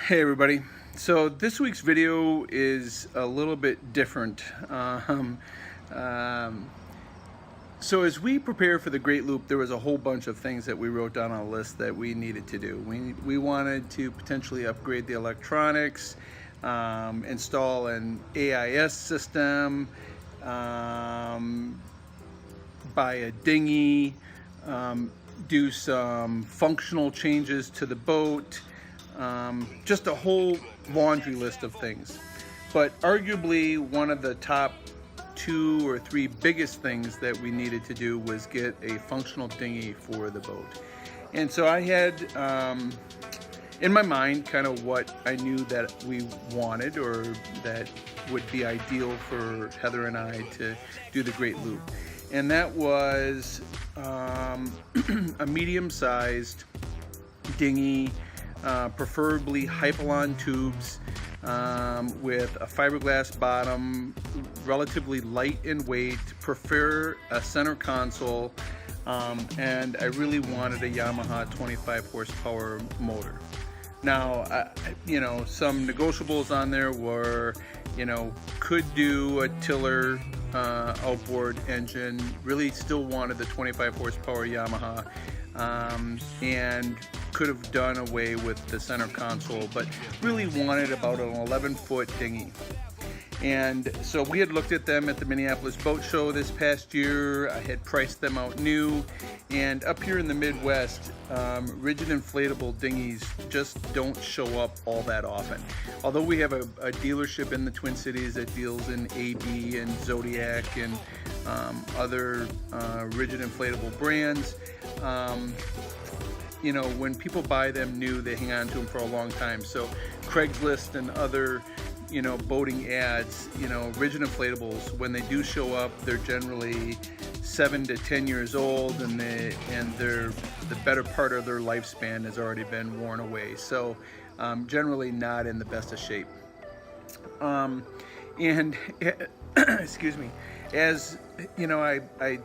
Hey everybody, so this week's video is a little bit different. Um, so as we prepare for the Great Loop, there was a whole bunch of things that we wrote down on a list that we needed to do. We wanted to potentially upgrade the electronics, install an AIS system, buy a dinghy, do some functional changes to the boat, just a whole laundry list of things. But arguably one of the top 2 or 3 biggest things that we needed to do was get a functional dinghy for the boat. And so I had in my mind kind of what I knew that we wanted, or that would be ideal for Heather and I to do the Great Loop. And that was a medium-sized dinghy, preferably Hypalon tubes, with a fiberglass bottom, relatively light in weight, prefer a center console, and I really wanted a Yamaha 25 horsepower motor. Now, some negotiables on there were, could do a tiller outboard engine, really still wanted the 25 horsepower Yamaha, and could have done away with the center console, but really wanted about an 11-foot dinghy. And so we had looked at them at the Minneapolis Boat Show this past year. I had priced them out new, and up here in the Midwest, rigid inflatable dinghies just don't show up all that often. Although we have a dealership in the Twin Cities that deals in AB and Zodiac and other rigid inflatable brands, when people buy them new, they hang on to them for a long time. So Craigslist and other boating ads, rigid inflatables, when they do show up, they're generally 7 to 10 years old, and the better part of their lifespan has already been worn away. So generally not in the best of shape. And excuse me, as I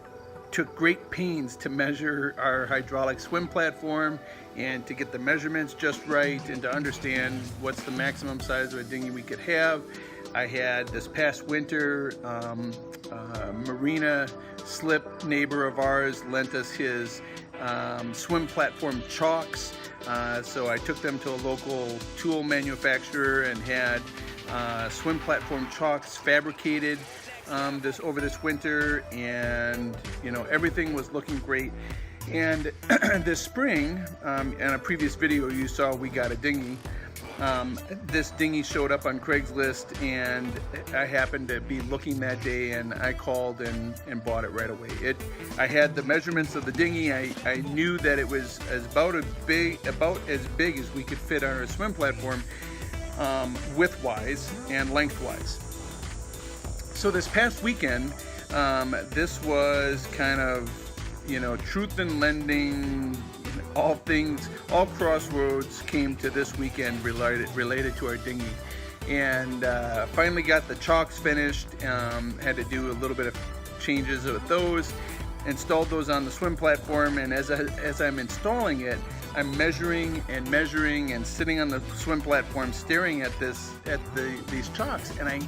took great pains to measure our hydraulic swim platform and to get the measurements just right and to understand what's the maximum size of a dinghy we could have. I had this past winter, Marina Slip, neighbor of ours, lent us his swim platform chocks. So I took them to a local tool manufacturer and had swim platform chocks fabricated over this winter, and everything was looking great. And this spring, in a previous video you saw, we got a dinghy. This dinghy showed up on Craigslist, and I happened to be looking that day, and I called and bought it right away. I had the measurements of the dinghy. I knew that it was about as big as we could fit on our swim platform, width-wise and lengthwise. So this past weekend, this was kind of, truth in lending, all crossroads came to this weekend related to our dinghy. And finally got the chocks finished, had to do a little bit of changes with those, installed those on the swim platform, and as I'm installing it, I'm measuring and sitting on the swim platform staring at these chocks, and I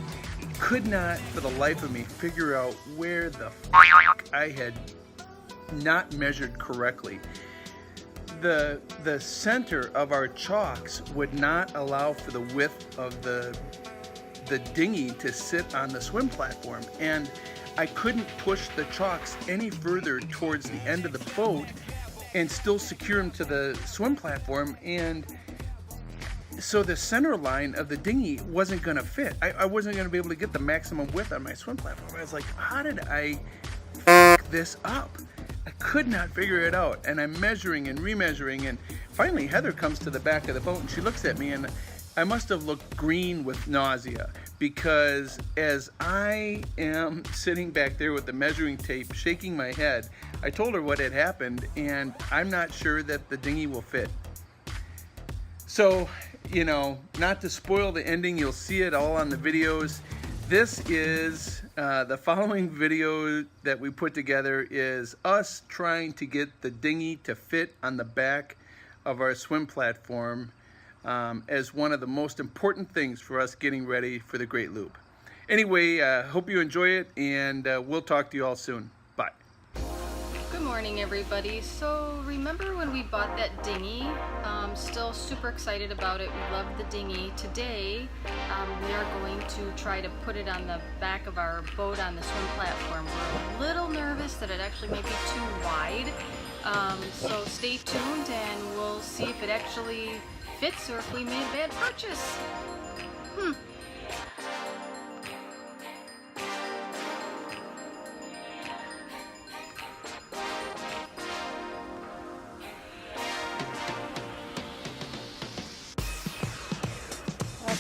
could not for the life of me figure out where the I had not measured correctly. The center of our chocks would not allow for the width of the dinghy to sit on the swim platform, and I couldn't push the chocks any further towards the end of the boat and still secure them to the swim platform. And so the center line of the dinghy wasn't going to fit. I wasn't going to be able to get the maximum width on my swim platform. I was like, how did I f this up? I could not figure it out. And I'm measuring and remeasuring, and finally Heather comes to the back of the boat and she looks at me, and I must have looked green with nausea, because as I am sitting back there with the measuring tape shaking my head, I told her what had happened, and I'm not sure that the dinghy will fit. So, not to spoil the ending, you'll see it all on the videos. This is the following video that we put together is us trying to get the dinghy to fit on the back of our swim platform as one of the most important things for us getting ready for the Great Loop. Anyway, hope you enjoy it, and we'll talk to you all soon. Bye. Good morning, everybody. So remember when we bought that dinghy? Still super excited about it. We love the dinghy. Today we are going to try to put it on the back of our boat on the swim platform. We're a little nervous that it actually may be too wide. So stay tuned and we'll see if it actually fits or if we made a bad purchase.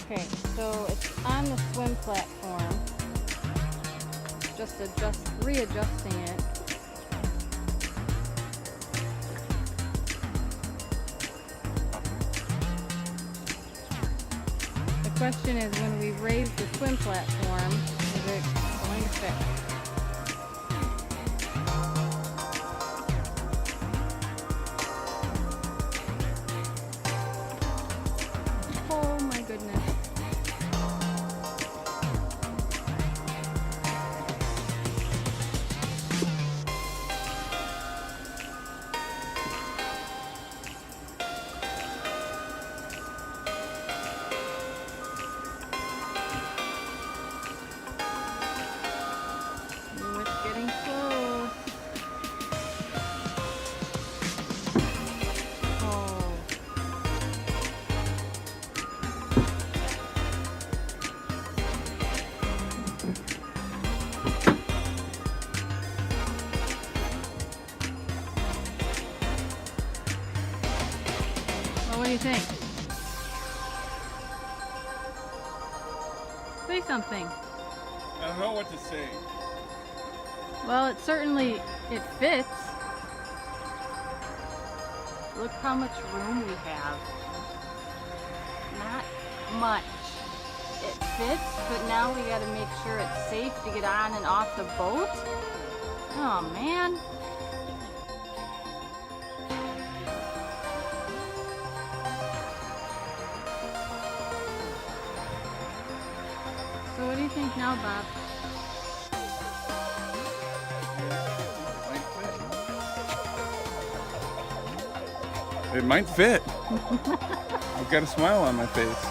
Okay, so it's on the swim platform. Just readjusting it. The question is, when we raise the swim platform, is it going to fit? Oh my goodness. It's getting close. Oh. Well, what do you think? Say something. I don't know what to say. Well, it fits. Look how much room we have. Not much. It fits, but now we gotta make sure it's safe to get on and off the boat. Oh man. So what do you think now, Bob? It might fit. I've got a smile on my face.